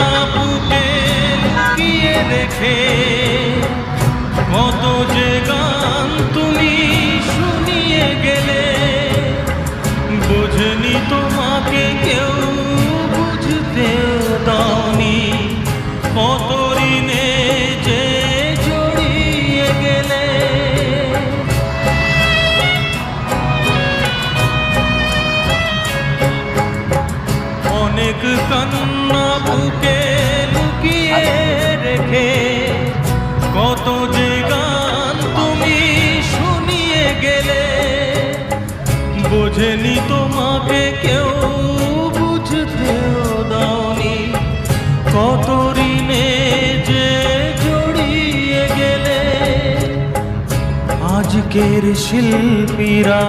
কান্না বুকে লুকিয়ে রেখে কত যে গান তুমি শুনিয়ে গেলে, বোঝনি তোমাকে কেউ বুঝতেও দাওনি, কত ঋণে যে জড়িয়ে গেলে। অনেক কান্না বুকে লুকিয়ে রেখে কত যে গান তুমি শুনিয়ে গেলে, বোঝেনি তোমাকে কেউ বুঝতেও দাওনি, কত ঋণে যে জড়িয়ে গেলে। আজকের শিল্পীরা